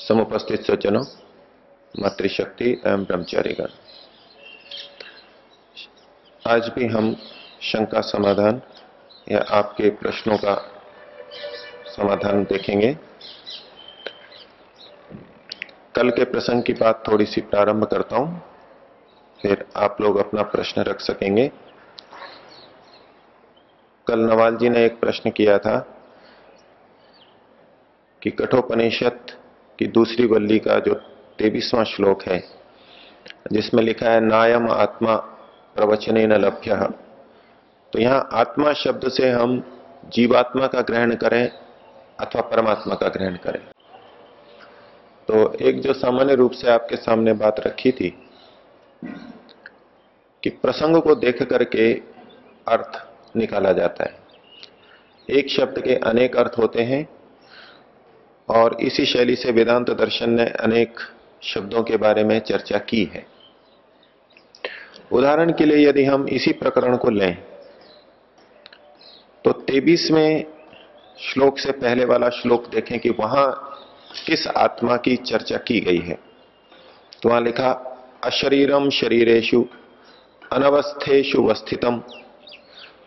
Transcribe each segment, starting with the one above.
समुपस्थित सज्जनों, मातृशक्ति एवं ब्रह्मचारीगण, आज भी हम शंका समाधान या आपके प्रश्नों का समाधान देखेंगे। कल के प्रसंग की बात थोड़ी सी प्रारंभ करता हूं, फिर आप लोग अपना प्रश्न रख सकेंगे। कल नवाल जी ने एक प्रश्न किया था कि कठोपनिषद की दूसरी वल्ली का जो 23वां श्लोक है, जिसमें लिखा है नायम आत्मा प्रवचनेन लभ्यः, तो यहां आत्मा शब्द से हम जीवात्मा का ग्रहण करें अथवा परमात्मा का ग्रहण करें। तो एक जो सामान्य रूप से आपके सामने बात रखी थी कि प्रसंग को देख करके अर्थ निकाला जाता है। एक शब्द के अनेक अर्थ होते हैं और इसी शैली से वेदांत दर्शन ने अनेक शब्दों के बारे में चर्चा की है। उदाहरण के लिए यदि हम इसी प्रकरण को लें तो 23वें श्लोक से पहले वाला श्लोक देखें कि वहां किस आत्मा की चर्चा की गई है। तो वहां लिखा अशरीरम शरीरेषु अनवस्थेषु वस्थितम,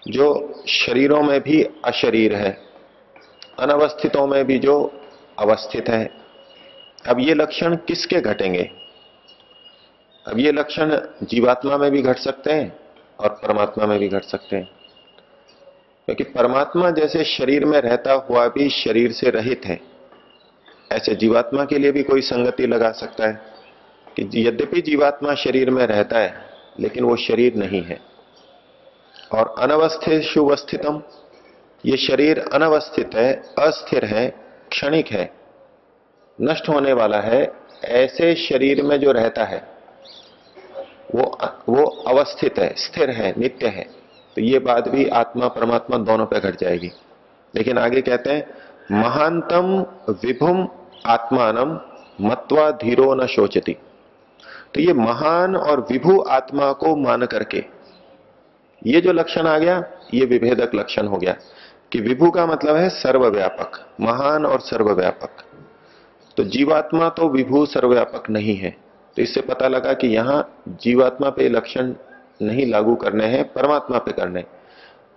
जो शरीरों में भी अशरीर है, अनवस्थितों में भी जो अवस्थित है। अब ये लक्षण किसके घटेंगे? अब ये लक्षण जीवात्मा में भी घट सकते हैं और परमात्मा में भी घट सकते हैं, क्योंकि परमात्मा जैसे शरीर में रहता हुआ भी शरीर से रहित है, ऐसे जीवात्मा के लिए भी कोई संगति लगा सकता है कि यद्यपि जीवात्मा शरीर में रहता है लेकिन वो शरीर नहीं है। और अनवस्थेषु वस्थितम, ये शरीर अनवस्थित है, अस्थिर है, क्षणिक है, नष्ट होने वाला है। ऐसे शरीर में जो रहता है वो अवस्थित है, स्थिर है, नित्य है। तो ये बात भी आत्मा परमात्मा दोनों पे घट जाएगी। लेकिन आगे कहते हैं महांतम विभुम आत्मानम मत्वा धीरो न शोचति। तो ये महान और विभु आत्मा को मान करके ये जो लक्षण आ गया, ये विभेदक लक्षण हो गया कि विभु का मतलब है सर्वव्यापक, महान और सर्वव्यापक। तो जीवात्मा तो विभु सर्वव्यापक नहीं है। तो इससे पता लगा कि यहां जीवात्मा पे लक्षण नहीं लागू करने हैं, परमात्मा पे करने।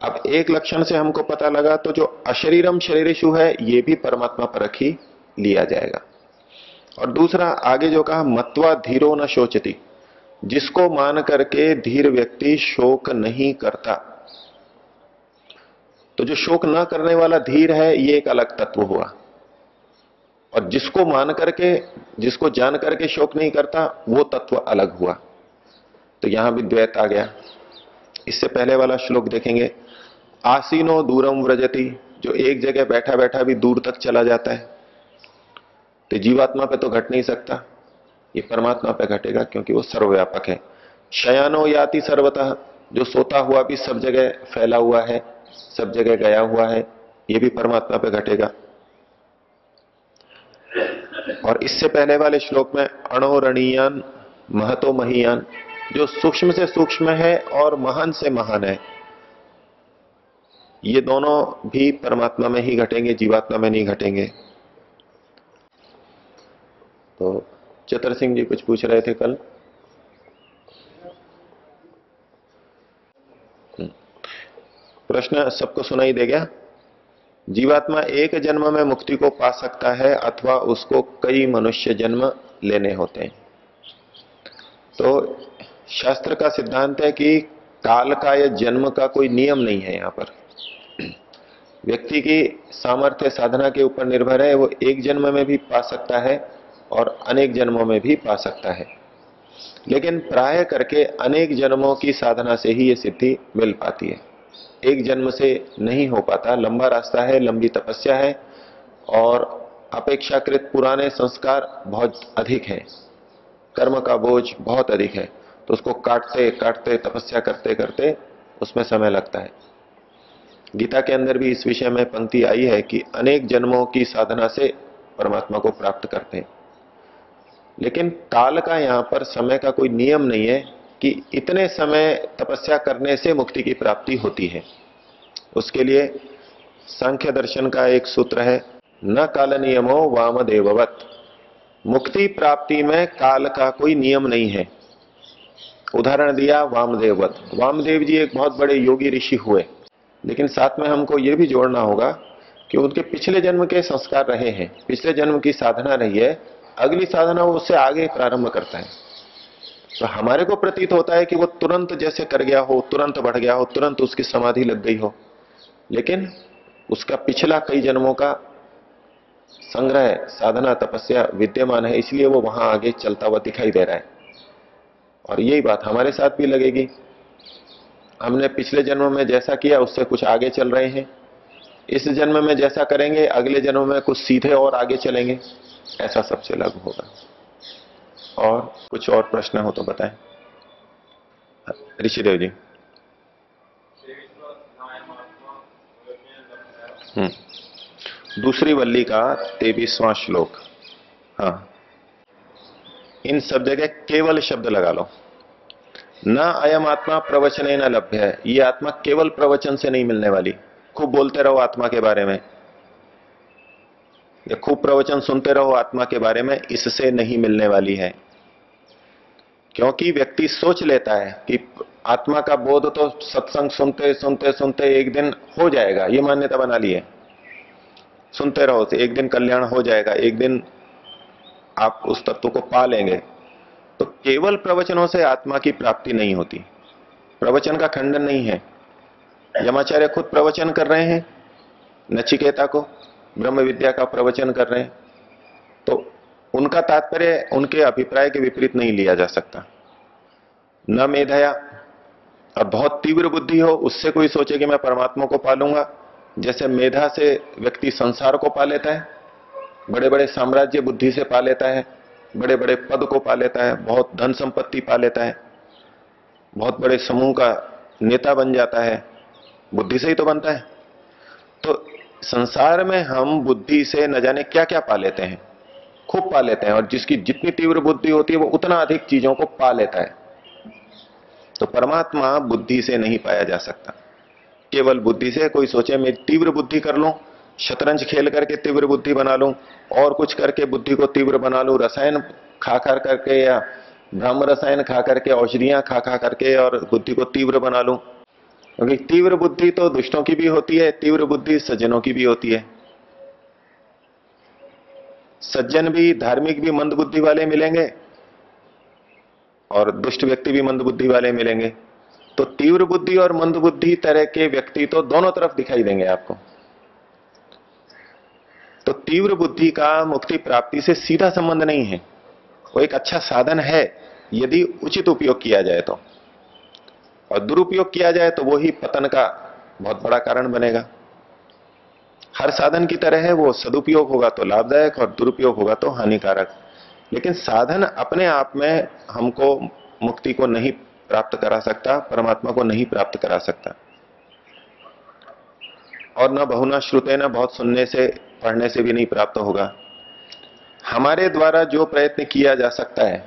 अब एक लक्षण से हमको पता लगा तो जो अशरीरम शरीरेषु है ये भी परमात्मा पर ही लिया जाएगा। और दूसरा आगे जो कहा मत्वा धीरो न शोचति, जिसको मान करके धीर व्यक्ति शोक नहीं करता। तो जो शोक ना करने वाला धीर है ये एक अलग तत्व हुआ, और जिसको मान करके, जिसको जान करके शोक नहीं करता वो तत्व अलग हुआ। तो यहां भी द्वैत आ गया। इससे पहले वाला श्लोक देखेंगे आसीनो दूरम व्रजति, जो एक जगह बैठा बैठा भी दूर तक चला जाता है। तो जीवात्मा पे तो घट नहीं सकता, ये परमात्मा पे घटेगा क्योंकि वो सर्वव्यापक है। शयानो याति सर्वतः, जो सोता हुआ भी सब जगह फैला हुआ है, सब जगह गया हुआ है, ये भी परमात्मा पे घटेगा। और इससे पहले वाले श्लोक में अणोरणीयान महतो महीयान, जो सूक्ष्म से सूक्ष्म है और महान से महान है, ये दोनों भी परमात्मा में ही घटेंगे, जीवात्मा में नहीं घटेंगे। तो चतर सिंह जी कुछ पूछ रहे थे कल। प्रश्न सबको सुनाई दे गया? जीवात्मा एक जन्म में मुक्ति को पा सकता है अथवा उसको कई मनुष्य जन्म लेने होते हैं। तो शास्त्र का सिद्धांत है कि काल का या जन्म का कोई नियम नहीं है। यहां पर व्यक्ति की सामर्थ्य साधना के ऊपर निर्भर है, वो एक जन्म में भी पा सकता है और अनेक जन्मों में भी पा सकता है। लेकिन प्राय करके अनेक जन्मों की साधना से ही ये सिद्धि मिल पाती है, एक जन्म से नहीं हो पाता। लंबा रास्ता है, लंबी तपस्या है और अपेक्षाकृत पुराने संस्कार बहुत अधिक हैं, कर्म का बोझ बहुत अधिक है। तो उसको काटते काटते तपस्या करते करते उसमें समय लगता है। गीता के अंदर भी इस विषय में पंक्ति आई है कि अनेक जन्मों की साधना से परमात्मा को प्राप्त करते हैं। लेकिन काल का यहां पर समय का कोई नियम नहीं है कि इतने समय तपस्या करने से मुक्ति की प्राप्ति होती है। उसके लिए सांख्य दर्शन का एक सूत्र है, न काल नियमो वामदेववत। मुक्ति प्राप्ति में काल का कोई नियम नहीं है। उदाहरण दिया वामदेववत। वामदेव जी एक बहुत बड़े योगी ऋषि हुए, लेकिन साथ में हमको यह भी जोड़ना होगा कि उनके पिछले जन्म के संस्कार रहे हैं, पिछले जन्म की साधना रही है, अगली साधना वो उससे आगे प्रारंभ करता है। तो हमारे को प्रतीत होता है कि वो तुरंत जैसे कर गया हो, तुरंत बढ़ गया हो, तुरंत उसकी समाधि लग गई हो, लेकिन उसका पिछला कई जन्मों का संग्रह, साधना, तपस्या विद्यमान है, इसलिए वो वहां आगे चलता हुआ दिखाई दे रहा है। और यही बात हमारे साथ भी लगेगी। हमने पिछले जन्म में जैसा किया उससे कुछ आगे चल रहे हैं, इस जन्म में जैसा करेंगे अगले जन्म में कुछ सीधे और आगे चलेंगे, ऐसा सबसे लागू होगा। और कुछ और प्रश्न हो तो बताएं। ऋषिदेव जी। दूसरी वल्ली का 23वां श्लोक। हाँ, इन सब जगह केवल शब्द लगा लो। न अयम आत्मा प्रवचने न लभ्य है, ये आत्मा केवल प्रवचन से नहीं मिलने वाली। खूब बोलते रहो आत्मा के बारे में, या खूब प्रवचन सुनते रहो आत्मा के बारे में, इससे नहीं मिलने वाली है। क्योंकि व्यक्ति सोच लेता है कि आत्मा का बोध तो सत्संग सुनते सुनते सुनते एक दिन हो जाएगा, ये मान्यता बना ली है। सुनते रहो तो एक दिन कल्याण हो जाएगा, एक दिन आप उस तत्व को पा लेंगे। तो केवल प्रवचनों से आत्मा की प्राप्ति नहीं होती। प्रवचन का खंडन नहीं है। यमाचार्य खुद प्रवचन कर रहे हैं, नचिकेता को ब्रह्म विद्या का प्रवचन कर रहे हैं, तो उनका तात्पर्य उनके अभिप्राय के विपरीत नहीं लिया जा सकता। न मेधया, और बहुत तीव्र बुद्धि हो उससे कोई सोचे कि मैं परमात्मा को पालूंगा, जैसे मेधा से व्यक्ति संसार को पा लेता है, बड़े बड़े साम्राज्य बुद्धि से पा लेता है, बड़े बड़े पद को पा लेता है, बहुत धन संपत्ति पा लेता है, बहुत बड़े समूह का नेता बन जाता है, बुद्धि से ही तो बनता है। तो संसार में हम बुद्धि से न जाने क्या क्या पा लेते हैं, खूब पा लेते हैं, और जिसकी जितनी तीव्र बुद्धि होती है वो उतना अधिक चीजों को पा लेता है। तो परमात्मा बुद्धि से नहीं पाया जा सकता। केवल बुद्धि से कोई सोचे मैं तीव्र बुद्धि कर लूं, शतरंज खेल करके तीव्र बुद्धि बना लूं, और कुछ करके बुद्धि को तीव्र बना लूं, रसायन खा खा करके या ब्रह्म रसायन खा करके, औषधियां खा खा करके और बुद्धि को तीव्र बना लूं। क्योंकि तीव्र बुद्धि तो दुष्टों की भी होती है, तीव्र बुद्धि सज्जनों की भी होती है। सज्जन भी, धार्मिक भी मंद बुद्धि वाले मिलेंगे और दुष्ट व्यक्ति भी मंद बुद्धि वाले मिलेंगे। तो तीव्र बुद्धि और मंद बुद्धि तरह के व्यक्ति तो दोनों तरफ दिखाई देंगे आपको। तो तीव्र बुद्धि का मुक्ति प्राप्ति से सीधा संबंध नहीं है, वो एक अच्छा साधन है यदि उचित उपयोग किया जाए तो, और दुरुपयोग किया जाए तो वो ही पतन का बहुत बड़ा कारण बनेगा। हर साधन की तरह है, वो सदुपयोग होगा तो लाभदायक और दुरुपयोग होगा तो हानिकारक। लेकिन साधन अपने आप में हमको मुक्ति को नहीं प्राप्त करा सकता, परमात्मा को नहीं प्राप्त करा सकता। और न बहुना श्रुते, न बहुत सुनने से पढ़ने से भी नहीं प्राप्त होगा। हमारे द्वारा जो प्रयत्न किया जा सकता है,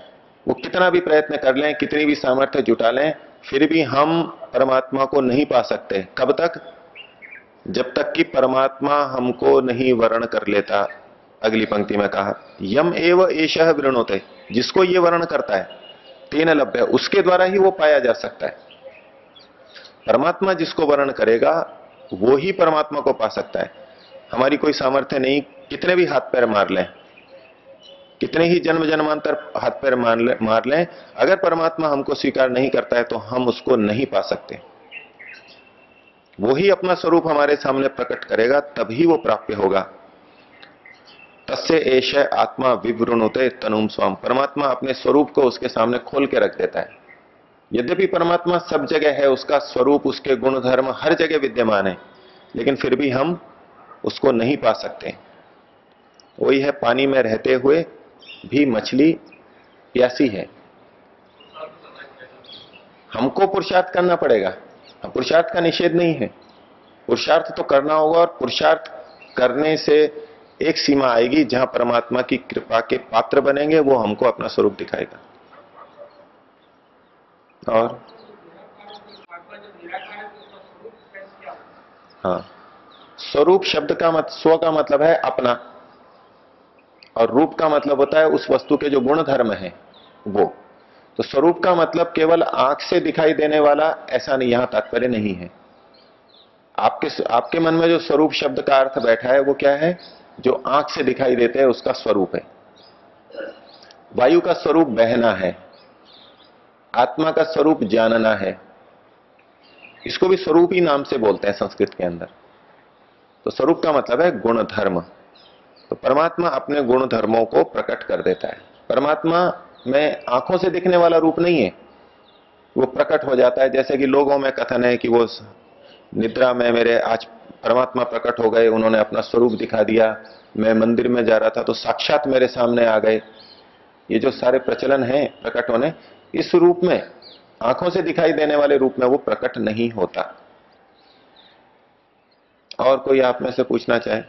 वो कितना भी प्रयत्न कर लें, कितनी भी सामर्थ्य जुटा लें, फिर भी हम परमात्मा को नहीं पा सकते। कब तक? जब तक कि परमात्मा हमको नहीं वर्ण कर लेता। अगली पंक्ति में कहा यम एव एषः वृणोते, जिसको ये वर्ण करता है तेन लभ्य, उसके द्वारा ही वो पाया जा सकता है। परमात्मा जिसको वर्ण करेगा वो ही परमात्मा को पा सकता है। हमारी कोई सामर्थ्य नहीं, कितने भी हाथ पैर मार लें, कितने ही जन्म जन्मांतर हाथ पैर मार लें, अगर परमात्मा हमको स्वीकार नहीं करता है तो हम उसको नहीं पा सकते। वो ही अपना स्वरूप हमारे सामने प्रकट करेगा, तभी वो प्राप्य होगा। तस्य एष आत्मा विवृणुते तनुम स्वाम, परमात्मा अपने स्वरूप को उसके सामने खोल के रख देता है। यद्यपि परमात्मा सब जगह है, उसका स्वरूप, उसके गुण धर्म हर जगह विद्यमान है, लेकिन फिर भी हम उसको नहीं पा सकते। वही है, पानी में रहते हुए भी मछली प्यासी है। हमको पुरुषार्थ करना पड़ेगा, पुरुषार्थ का निषेध नहीं है, पुरुषार्थ तो करना होगा, और पुरुषार्थ करने से एक सीमा आएगी जहां परमात्मा की कृपा के पात्र बनेंगे, वो हमको अपना स्वरूप दिखाएगा। और हाँ, स्वरूप शब्द का स्व का मतलब है अपना। और रूप का मतलब होता है उस वस्तु के जो गुण धर्म है वो। तो स्वरूप का मतलब केवल आंख से दिखाई देने वाला ऐसा नहीं, यहां तात्पर्य नहीं है। आपके मन में जो स्वरूप शब्द का अर्थ बैठा है वो क्या है? जो आंख से दिखाई देते हैं उसका स्वरूप है। वायु का स्वरूप बहना है, आत्मा का स्वरूप जानना है, इसको भी स्वरूप ही नाम से बोलते हैं संस्कृत के अंदर। तो स्वरूप का मतलब है गुण धर्म। तो परमात्मा अपने गुण धर्मों को प्रकट कर देता है। परमात्मा में आंखों से दिखने वाला रूप नहीं है, वो प्रकट हो जाता है। जैसे कि लोगों में कथन है कि वो निद्रा में मेरे आज परमात्मा प्रकट हो गए, उन्होंने अपना स्वरूप दिखा दिया, मैं मंदिर में जा रहा था तो साक्षात मेरे सामने आ गए। ये जो सारे प्रचलन है प्रकट होने, इस रूप में आंखों से दिखाई देने वाले रूप में वो प्रकट नहीं होता। और कोई आप में से पूछना चाहे?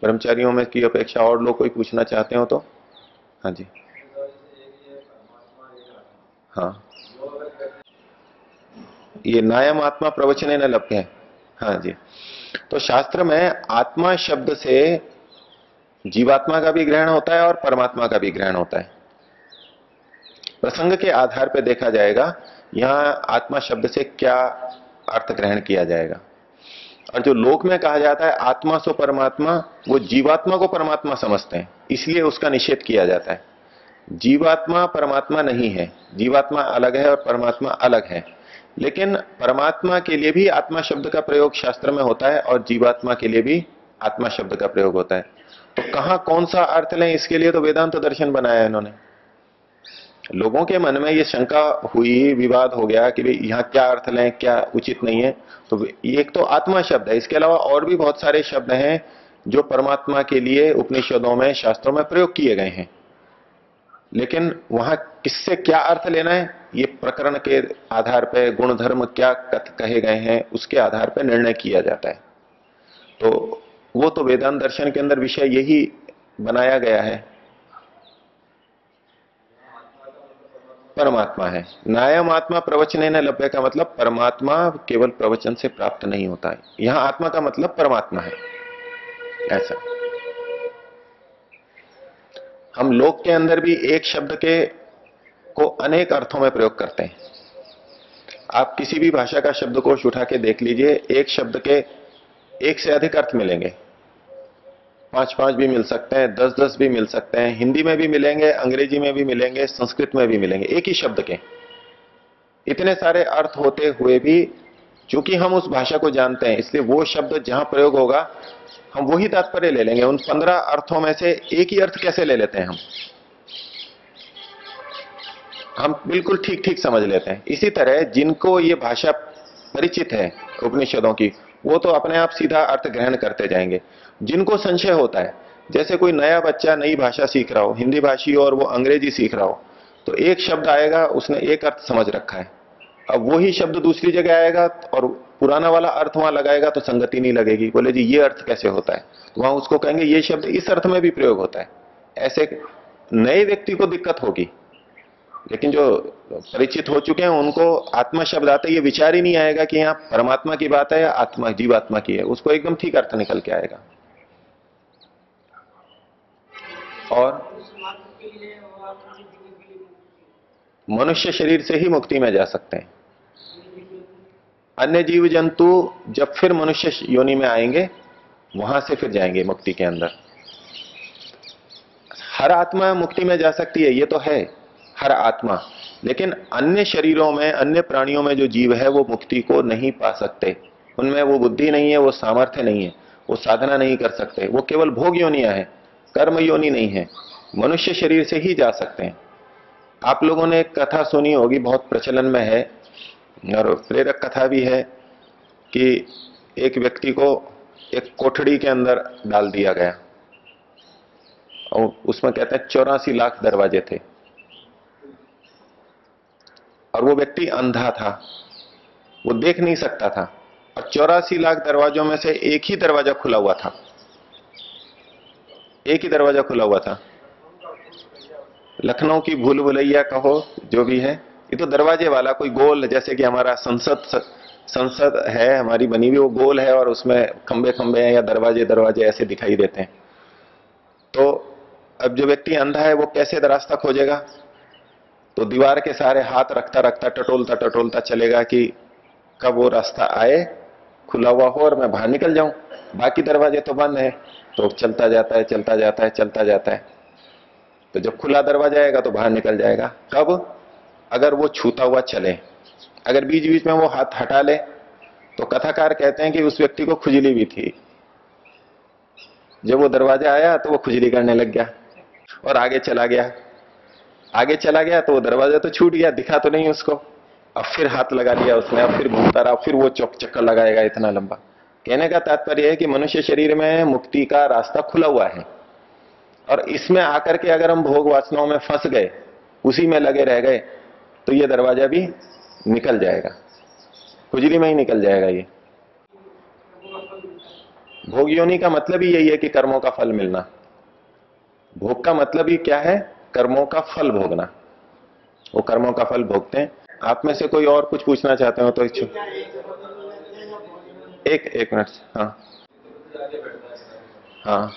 ब्रह्मचारियों में की अपेक्षा और लोग कोई पूछना चाहते हो तो? हाँ जी। हाँ, ये नायम आत्मा प्रवचने न लभ्य है। हाँ जी। तो शास्त्र में आत्मा शब्द से जीवात्मा का भी ग्रहण होता है और परमात्मा का भी ग्रहण होता है। प्रसंग के आधार पर देखा जाएगा यहां आत्मा शब्द से क्या अर्थ ग्रहण किया जाएगा। और जो लोक में कहा जाता है आत्मा सो परमात्मा, वो जीवात्मा को परमात्मा समझते हैं, इसलिए उसका निषेध किया जाता है। जीवात्मा परमात्मा नहीं है, जीवात्मा अलग है और परमात्मा अलग है। लेकिन परमात्मा के लिए भी आत्मा शब्द का प्रयोग शास्त्र में होता है और जीवात्मा के लिए भी आत्मा शब्द का प्रयोग होता है। तो कहां कौन सा अर्थ लें, इसके लिए तो वेदांत दर्शन बनाया है इन्होंने। लोगों के मन में ये शंका हुई, विवाद हो गया कि भाई यहां क्या अर्थ लें, क्या उचित नहीं है। तो एक तो आत्मा शब्द है, इसके अलावा और भी बहुत सारे शब्द हैं जो परमात्मा के लिए उपनिषदों में शास्त्रों में प्रयोग किए गए हैं। लेकिन वहां किससे क्या अर्थ लेना है, ये प्रकरण के आधार पर, गुण धर्म क्या कहे गए हैं उसके आधार पर निर्णय किया जाता है। तो वो तो वेदांत दर्शन के अंदर विषय यही बनाया गया है। परमात्मा है। नायम आत्मा प्रवचने न लभ्य का मतलब परमात्मा केवल प्रवचन से प्राप्त नहीं होता है, यहां आत्मा का मतलब परमात्मा है। ऐसा हम लोक के अंदर भी एक शब्द के को अनेक अर्थों में प्रयोग करते हैं। आप किसी भी भाषा का शब्दकोश उठा के देख लीजिए, एक शब्द के एक से अधिक अर्थ मिलेंगे। 5-5 भी मिल सकते हैं, 10-10 भी मिल सकते हैं। हिंदी में भी मिलेंगे, अंग्रेजी में भी मिलेंगे, संस्कृत में भी मिलेंगे। एक ही शब्द के इतने सारे अर्थ होते हुए भी चूंकि हम उस भाषा को जानते हैं, इसलिए वो शब्द जहां प्रयोग होगा हम वही तात्पर्य ले लेंगे। उन 15 अर्थों में से एक ही अर्थ कैसे ले लेते हैं हम बिल्कुल ठीक ठीक समझ लेते हैं। इसी तरह जिनको ये भाषा परिचित है उपनिषदों की, वो तो अपने आप सीधा अर्थ ग्रहण करते जाएंगे। जिनको संशय होता है, जैसे कोई नया बच्चा नई भाषा सीख रहा हो, हिंदी भाषी और वो अंग्रेजी सीख रहा हो, तो एक शब्द आएगा, उसने एक अर्थ समझ रखा है। अब वही शब्द दूसरी जगह आएगा और पुराना वाला अर्थ वहां लगाएगा तो संगति नहीं लगेगी। बोले जी ये अर्थ कैसे होता है, तो वहां उसको कहेंगे ये शब्द इस अर्थ में भी प्रयोग होता है। ऐसे नए व्यक्ति को दिक्कत होगी, लेकिन जो परिचित हो चुके हैं उनको आत्मा शब्द आते ये विचार ही नहीं आएगा कि यहाँ परमात्मा की बात है या आत्मा जीवात्मा की है, उसको एकदम ठीक अर्थ निकल के आएगा। और मनुष्य शरीर से ही मुक्ति में जा सकते हैं। अन्य जीव जंतु जब फिर मनुष्य योनि में आएंगे वहां से फिर जाएंगे मुक्ति के अंदर। हर आत्मा मुक्ति में जा सकती है, ये तो है, हर आत्मा। लेकिन अन्य शरीरों में, अन्य प्राणियों में जो जीव है वो मुक्ति को नहीं पा सकते। उनमें वो बुद्धि नहीं है, वो सामर्थ्य नहीं है, वो साधना नहीं कर सकते। वो केवल भोग योनियां है, कर्म योनि नहीं है। मनुष्य शरीर से ही जा सकते हैं। आप लोगों ने एक कथा सुनी होगी, बहुत प्रचलन में है और प्रेरक कथा भी है कि एक व्यक्ति को एक कोठड़ी के अंदर डाल दिया गया और उसमें कहते हैं 84 लाख दरवाजे थे और वो व्यक्ति अंधा था, वो देख नहीं सकता था। और 84 लाख दरवाजों में से एक ही दरवाजा खुला हुआ था, एक ही दरवाजा खुला हुआ था। लखनऊ की भूल भुलैया कहो जो भी है, ये तो दरवाजे वाला कोई गोल, जैसे कि हमारा संसद है हमारी बनी हुई, वो गोल है और उसमें खंबे खंबे हैं या दरवाजे दरवाजे ऐसे दिखाई देते हैं। तो अब जो व्यक्ति अंधा है वो कैसे रास्ता खोजेगा? तो दीवार के सहारे हाथ रखता रखता टटोलता टटोलता चलेगा कि कब वो रास्ता आए, खुला हुआ हो और मैं बाहर निकल जाऊं, बाकी दरवाजे तो बंद है। तो चलता जाता है चलता जाता है चलता जाता है, तो जब खुला दरवाजा आएगा तो बाहर निकल जाएगा। कब? अगर वो छूता हुआ चले। अगर बीच बीच में वो हाथ हटा ले तो कथाकार कहते हैं कि उस व्यक्ति को खुजली भी थी, जब वो दरवाजा आया तो वो खुजली करने लग गया और आगे चला गया। आगे चला गया तो वो दरवाजा तो छूट गया, दिखा तो नहीं उसको। अब फिर हाथ लगा लिया उसने, अब फिर घूमता रहा, फिर वो चक्कर लगाएगा इतना लंबा। कहने का तात्पर्य है कि मनुष्य शरीर में मुक्ति का रास्ता खुला हुआ है, और इसमें आकर के अगर हम भोग वासनाओं में फंस गए, उसी में लगे रह गए, तो ये दरवाजा भी निकल जाएगा, खुजली में ही निकल जाएगा। ये भोग योनि का मतलब ही यही है कि कर्मों का फल मिलना। भोग का मतलब ही क्या है? कर्मों का फल भोगना। वो कर्मों का फल भोगते हैं। आप में से कोई और कुछ पूछना चाहते हो तो इच्छुक? एक मिनट। हाँ हाँ,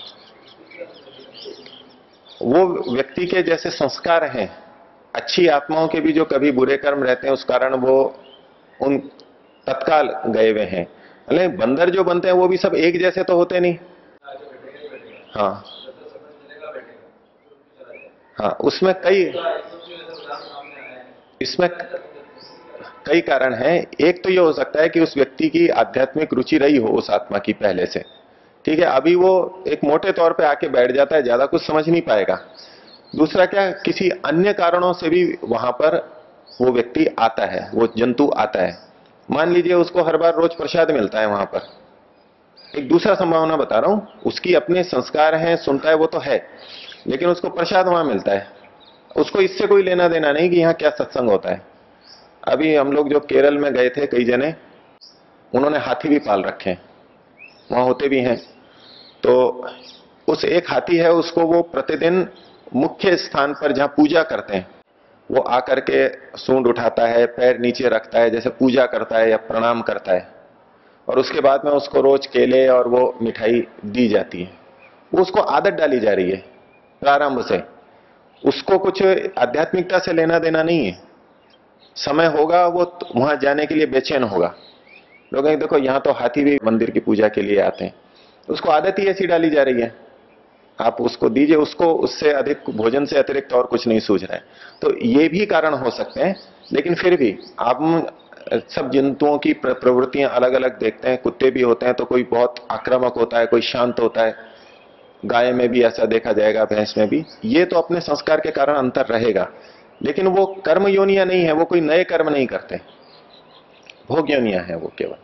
वो व्यक्ति के जैसे संस्कार हैं, अच्छी आत्माओं के भी जो कभी बुरे कर्म रहते हैं उस कारण वो उन तत्काल गए हुए हैं। लेकिन बंदर जो बनते हैं वो भी सब एक जैसे तो होते नहीं। हाँ हाँ, इसमें कई कारण हैं। एक तो ये हो सकता है कि उस व्यक्ति की आध्यात्मिक रुचि रही हो उस आत्मा की पहले से, ठीक है, अभी वो एक मोटे तौर पे आके बैठ जाता है, ज्यादा कुछ समझ नहीं पाएगा। दूसरा क्या, किसी अन्य कारणों से भी वहां पर वो व्यक्ति आता है, वो जंतु आता है। मान लीजिए उसको हर बार रोज प्रसाद मिलता है वहां पर। एक दूसरा संभावना बता रहा हूं, उसकी अपने संस्कार हैं, सुनता है वो तो है, लेकिन उसको प्रसाद वहां मिलता है, उसको इससे कोई लेना देना नहीं कि यहाँ क्या सत्संग होता है। अभी हम लोग जो केरल में गए थे, कई जने, उन्होंने हाथी भी पाल रखे हैं, वहां होते भी हैं। तो उस एक हाथी है, उसको वो प्रतिदिन मुख्य स्थान पर जहां पूजा करते हैं, वो आकर के सूंड उठाता है, पैर नीचे रखता है, जैसे पूजा करता है या प्रणाम करता है, और उसके बाद में उसको रोज केले और वो मिठाई दी जाती है। वो उसको आदत डाली जा रही है प्रारंभ से, उसको कुछ आध्यात्मिकता से लेना देना नहीं है। समय होगा वो वहां जाने के लिए बेचैन होगा। लोग कहेंगे देखो यहाँ तो हाथी भी मंदिर की पूजा के लिए आते हैं, उसको आदत ही ऐसी डाली जा रही है। आप उसको दीजिए, उसको उससे अधिक, भोजन से अतिरिक्त और कुछ नहीं सूझ रहा है। तो ये भी कारण हो सकते हैं, लेकिन फिर भी आप सब जंतुओं की प्रवृत्तियां अलग अलग देखते हैं। कुत्ते भी होते हैं तो कोई बहुत आक्रामक होता है, कोई शांत होता है, गाय में भी ऐसा देखा जाएगा, भैंस में भी। ये तो अपने संस्कार के कारण अंतर रहेगा, लेकिन वो कर्म योनियां नहीं है, वो कोई नए कर्म नहीं करते, भोग योनियां है वो केवल।